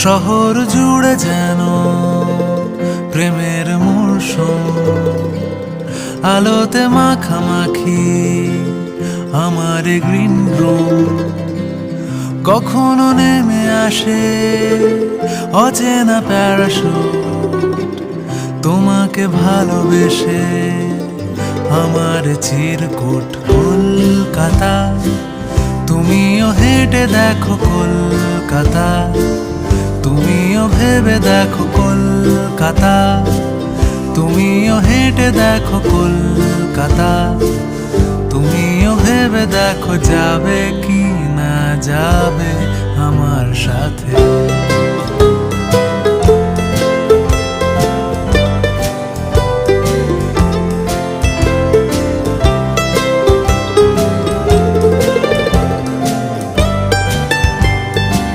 শহর জুড়ে যেন প্রেমের মরশুম, আলোতে মাখামাখি আমার গ্রিন রুম। কখনো নেমে আসে অচেনা প্যারাশুট, তোমাকে ভালোবেসে আমার চিরকুট। কলকাতা, তুমিও হেঁটে দেখো কলকাতা, তুমিও ভেবে দেখো কলকাতা, তুমিও হেঁটে দেখো কলকাতা, তুমিও ভেবে দেখো যাবে কি না যাবে